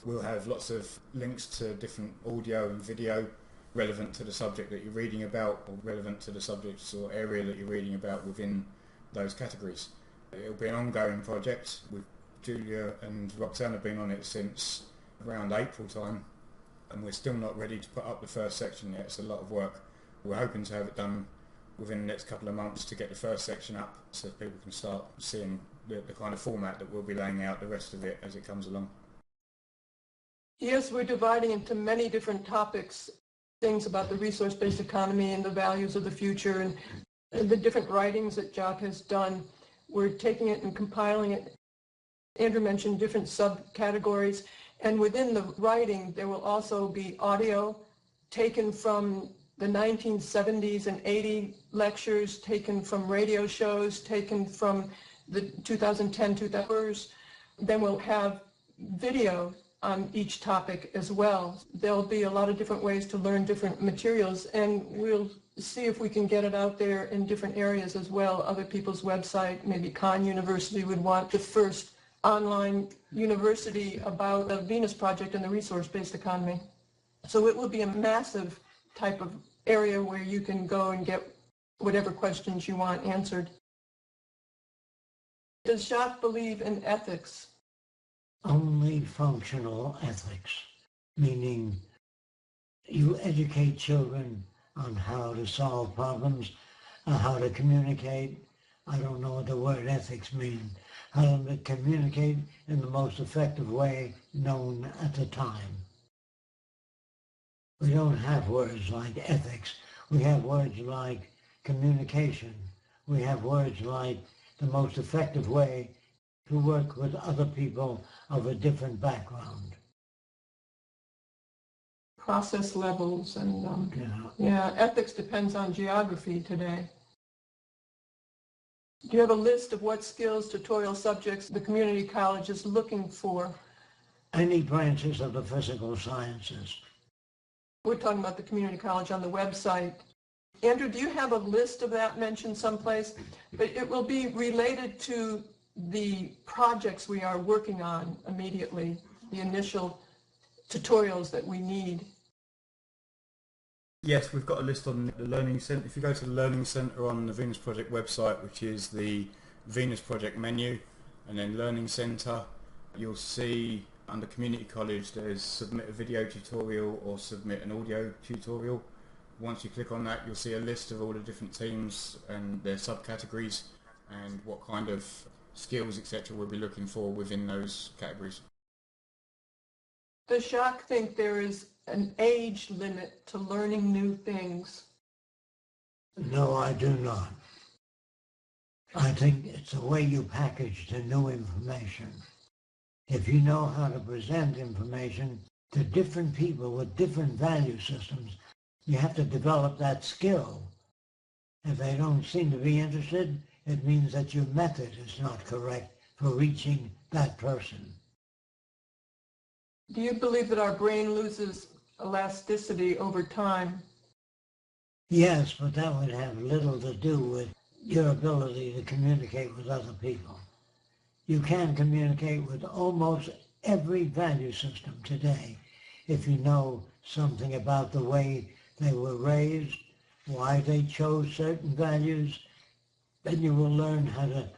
We'll have lots of links to different audio and video relevant to the subject that you're reading about, or relevant to the subjects or area that you're reading about within those categories. It'll be an ongoing project. With Julia and Roxanne have been on it since around April time, and we're still not ready to put up the first section yet. It's a lot of work. We're hoping to have it done within the next couple of months to get the first section up so that people can start seeing the kind of format that we'll be laying out the rest of it as it comes along. Yes, we're dividing into many different topics, things about the resource-based economy and the values of the future and the different writings that Jock has done. We're taking it and compiling it. Andrew mentioned different subcategories, and within the writing there will also be audio taken from the 1970s and 80 lectures, taken from radio shows, taken from the 2010-2000. Then we'll have video on each topic as well. There'll be a lot of different ways to learn different materials, and we'll see if we can get it out there in different areas as well. Other people's website, maybe Khan University would want the first online university about the Venus Project and the resource-based economy. So it will be a massive type of area where you can go and get whatever questions you want answered. Does Jacques believe in ethics? Only functional ethics, meaning you educate children on how to solve problems, how to communicate. I don't know what the word ethics means. How to communicate in the most effective way known at the time. We don't have words like ethics. We have words like communication. We have words like the most effective way to work with other people of a different background. Process levels and yeah, ethics depends on geography today. Do you have a list of what skills, tutorial subjects the community college is looking for? Any branches of the physical sciences. We're talking about the community college on the website. Andrew, do you have a list of that mentioned someplace? But it will be related to the projects we are working on immediately, the initial tutorials that we need. Yes, we've got a list on the Learning Centre. If you go to the Learning Centre on the Venus Project website, which is the Venus Project menu, and then Learning Centre, you'll see under Community College there's submit a video tutorial or submit an audio tutorial. Once you click on that, you'll see a list of all the different teams and their subcategories and what kind of skills, etc. we'll be looking for within those categories. Does Jacques think there is an age limit to learning new things? No, I do not. I think it's the way you package the new information. If you know how to present information to different people with different value systems, you have to develop that skill. If they don't seem to be interested, it means that your method is not correct for reaching that person. Do you believe that our brain loses elasticity over time? Yes, but that would have little to do with your ability to communicate with other people. You can communicate with almost every value system today if you know something about the way they were raised, why they chose certain values. Then you will learn how to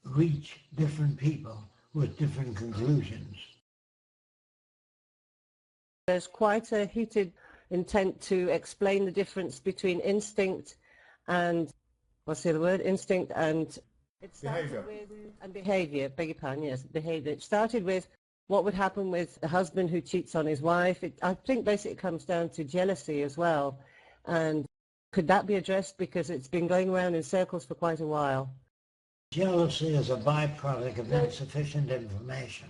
reach different people with different conclusions. There's quite a heated intent to explain the difference between instinct and, what's the other word? Instinct and Behaviour. And behaviour, beg your pardon, yes, behaviour. It started with what would happen with a husband who cheats on his wife. I think basically it comes down to jealousy as well. And could that be addressed, because it's been going around in circles for quite a while? Jealousy is a byproduct of insufficient information.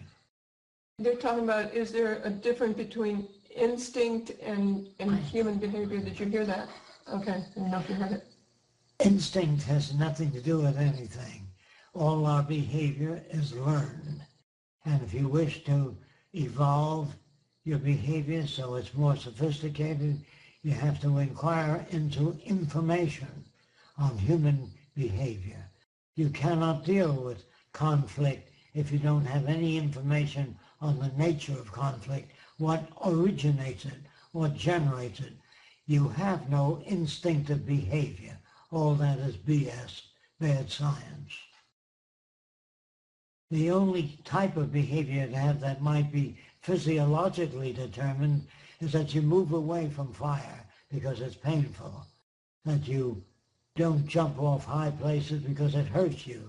They're talking about, is there a difference between instinct and human behavior? Did you hear that? Okay, I don't know if you heard it. Instinct has nothing to do with anything. All our behavior is learned. And if you wish to evolve your behavior so it's more sophisticated, you have to inquire into information on human behavior. You cannot deal with conflict if you don't have any information on the nature of conflict, what originates it, what generates it. You have no instinctive behavior. All that is BS, bad science. The only type of behavior to have that might be physiologically determined is that you move away from fire because it's painful, that you don't jump off high places because it hurts you.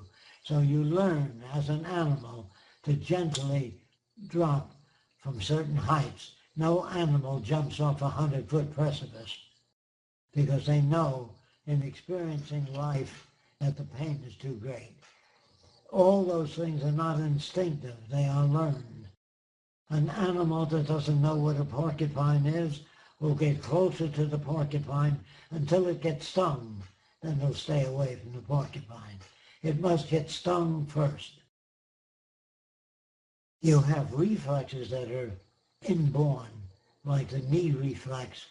So you learn as an animal to gently drop from certain heights. No animal jumps off a 100-foot precipice because they know in experiencing life that the pain is too great. All those things are not instinctive, they are learned. An animal that doesn't know what a porcupine is will get closer to the porcupine until it gets stung. Then they'll stay away from the porcupine. It must get stung first. You have reflexes that are inborn, like the knee reflex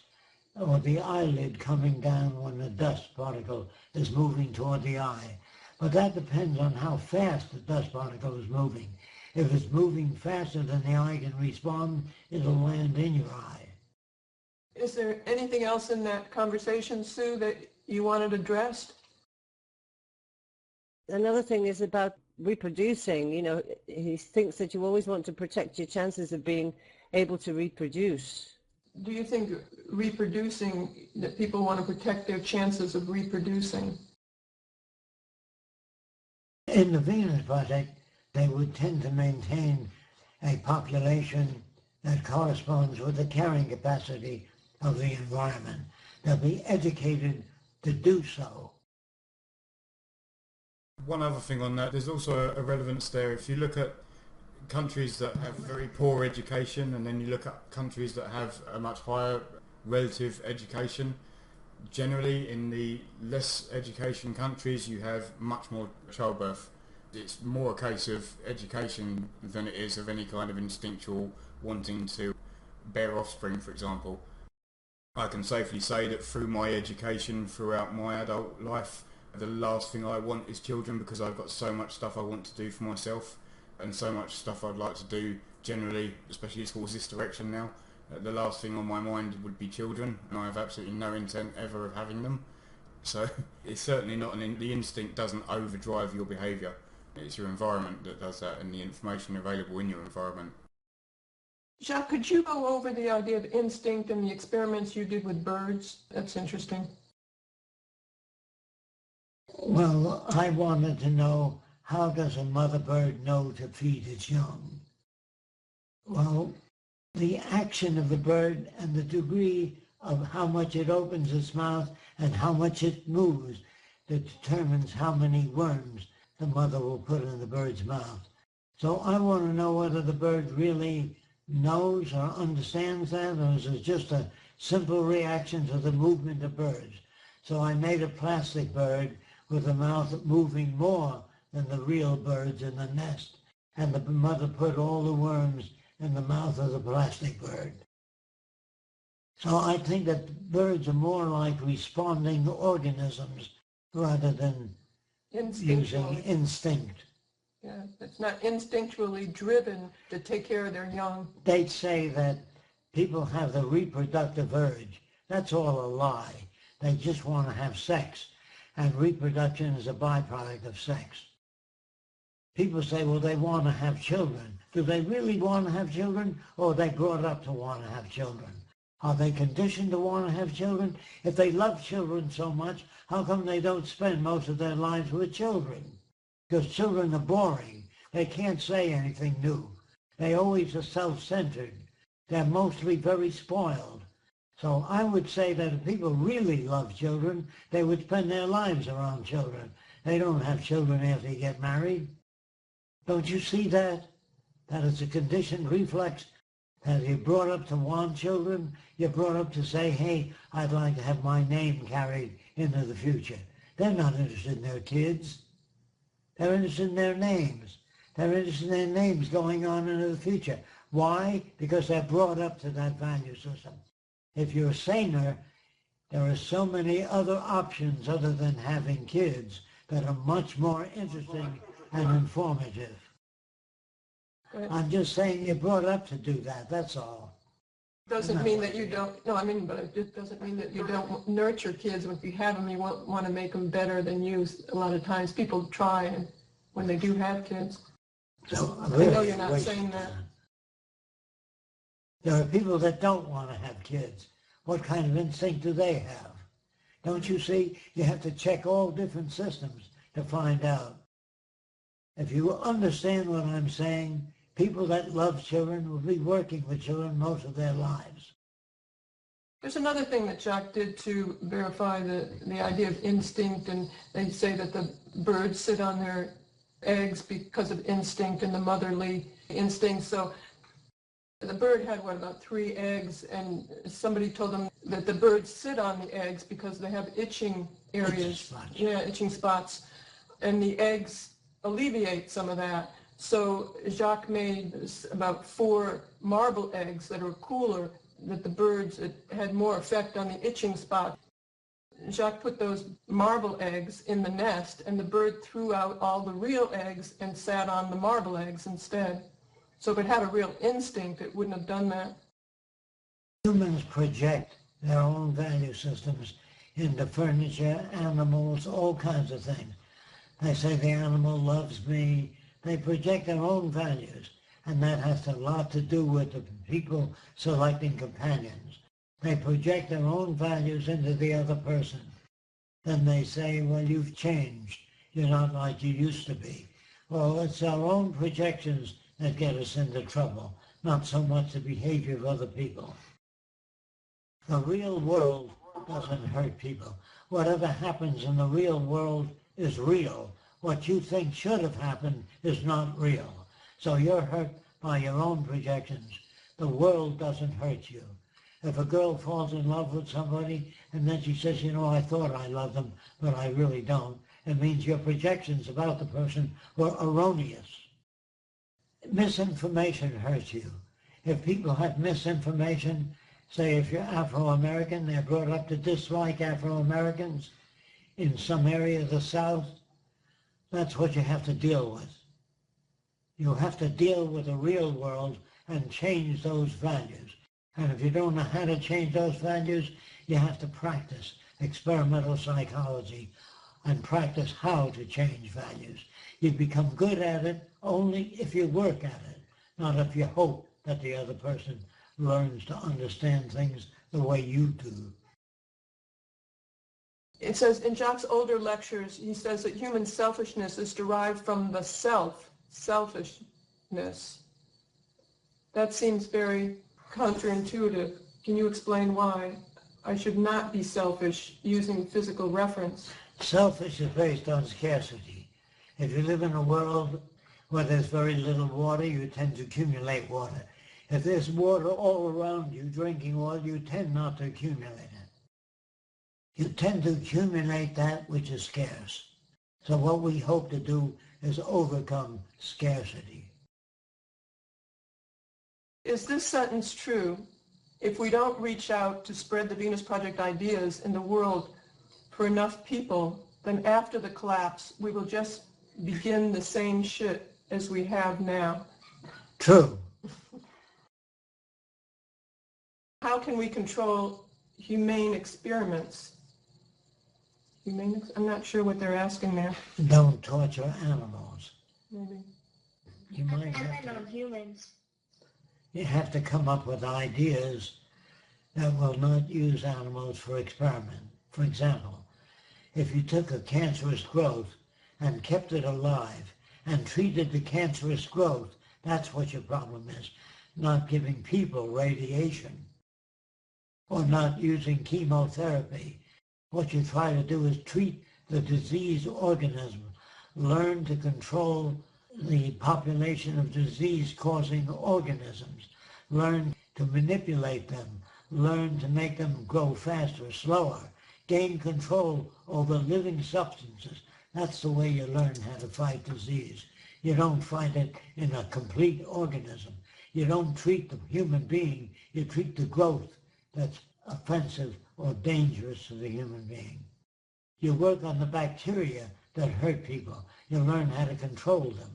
or the eyelid coming down when the dust particle is moving toward the eye. But that depends on how fast the dust particle is moving. If it's moving faster than the eye can respond, it'll land in your eye. Is there anything else in that conversation, Sue, that you wanted addressed? Another thing is about reproducing. You know, he thinks that you always want to protect your chances of being able to reproduce. Do you think reproducing, that people want to protect their chances of reproducing? In the Venus Project, they would tend to maintain a population that corresponds with the carrying capacity of the environment. They'll be educated to do so. One other thing on that, there's also a relevance there. If you look at countries that have very poor education, and then you look at countries that have a much higher relative education, generally in the less education countries you have much more childbirth. It's more a case of education than it is of any kind of instinctual wanting to bear offspring, for example. I can safely say that through my education throughout my adult life, the last thing I want is children, because I've got so much stuff I want to do for myself and so much stuff I'd like to do generally, especially towards this direction now. The last thing on my mind would be children, and I have absolutely no intent ever of having them. So it's certainly not the instinct doesn't overdrive your behaviour. It's your environment that does that, and the information available in your environment. Jacques, could you go over the idea of instinct and the experiments you did with birds? That's interesting. Well, I wanted to know, how does a mother bird know to feed its young? Well, the action of the bird and the degree of how much it opens its mouth and how much it moves that determines how many worms the mother will put in the bird's mouth. So I want to know whether the bird really knows or understands that, or is it just a simple reaction to the movement of birds. So I made a plastic bird with the mouth moving more than the real birds in the nest, and the mother put all the worms in the mouth of the plastic bird. So I think that birds are more like responding organisms rather than using instinct. Yeah, it's not instinctually driven to take care of their young. They'd say that people have the reproductive urge. That's all a lie. They just want to have sex, and reproduction is a byproduct of sex. People say, well, they want to have children. Do they really want to have children, or are they brought up to want to have children? Are they conditioned to want to have children? If they love children so much, how come they don't spend most of their lives with children? Because children are boring. They can't say anything new. They always are self-centered. They're mostly very spoiled. So I would say that if people really love children, they would spend their lives around children. They don't have children after they get married. Don't you see that? That is a conditioned reflex. That you're brought up to want children. You're brought up to say, hey, I'd like to have my name carried into the future. They're not interested in their kids. They're interested in their names. They're interested in their names going on into the future. Why? Because they're brought up to that value system. If you're saner, there are so many other options other than having kids that are much more interesting and informative. I'm just saying you're brought up to do that, that's all. Doesn't mean that you don't, no, I mean, but it just doesn't mean that you don't nurture kids. If you have them, you want to make them better than you. A lot of times people try, and when they do have kids. So, I know you're not saying that. There are people that don't want to have kids. What kind of instinct do they have? Don't you see? You have to check all different systems to find out. If you understand what I'm saying, people that love children will be working with children most of their lives. There's another thing that Jacques did to verify the idea of instinct, and they say that the birds sit on their eggs because of instinct and the motherly instinct. So the bird had, what, about 3 eggs, and somebody told them that the birds sit on the eggs because they have itching areas. Itching spots. And the eggs alleviate some of that. So Jacques made about 4 marble eggs that are cooler, that the birds, it had more effect on the itching spot. Jacques put those marble eggs in the nest, and the bird threw out all the real eggs and sat on the marble eggs instead. So if it had a real instinct, it wouldn't have done that. Humans project their own value systems into furniture, animals, all kinds of things. They say the animal loves me. They project their own values, and that has a lot to do with the people selecting companions. They project their own values into the other person. Then they say, well, you've changed. You're not like you used to be. Well, it's our own projections that get us into trouble, not so much the behavior of other people. The real world doesn't hurt people. Whatever happens in the real world is real. What you think should have happened is not real. So you're hurt by your own projections. The world doesn't hurt you. If a girl falls in love with somebody and then she says, you know, I thought I loved them, but I really don't, it means your projections about the person were erroneous. Misinformation hurts you. If people have misinformation, say if you're Afro-American, they're brought up to dislike Afro-Americans in some area of the South, that's what you have to deal with. You have to deal with the real world and change those values. And if you don't know how to change those values, you have to practice experimental psychology and practice how to change values. You become good at it only if you work at it, not if you hope that the other person learns to understand things the way you do. It says in Jacques' older lectures, he says that human selfishness is derived from the selfishness. That seems very counterintuitive. Can you explain why I should not be selfish using physical reference? Selfish is based on scarcity. If you live in a world where there's very little water, you tend to accumulate water. If there's water all around you, drinking water, you tend not to accumulate it. You tend to accumulate that which is scarce. So what we hope to do is overcome scarcity. Is this sentence true? If we don't reach out to spread the Venus Project ideas in the world for enough people, then after the collapse, we will just begin the same shit as we have now. True. How can we control humane experiments? I'm not sure what they're asking there. Don't torture animals. Maybe. You might have And on humans. You have to come up with ideas that will not use animals for experiment. For example, if you took a cancerous growth and kept it alive and treated the cancerous growth, that's what your problem is. Not giving people radiation or not using chemotherapy. What you try to do is treat the diseased organism, learn to control the population of disease-causing organisms, learn to manipulate them, learn to make them grow faster, slower, gain control over living substances. That's the way you learn how to fight disease. You don't fight it in a complete organism. You don't treat the human being, you treat the growth that's offensive or dangerous to the human being. You work on the bacteria that hurt people. You learn how to control them.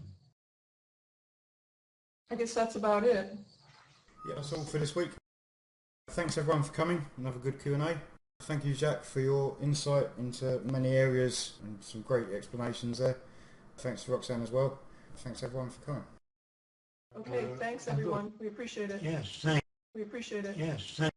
I guess that's about it. Yeah, that's all for this week. Thanks everyone for coming. Another good Q&A. Thank you, Jack, for your insight into many areas and some great explanations there. Thanks to Roxanne as well. Thanks everyone for coming. Okay, thanks everyone. We appreciate it. Yes, thank We appreciate it. Yes, thank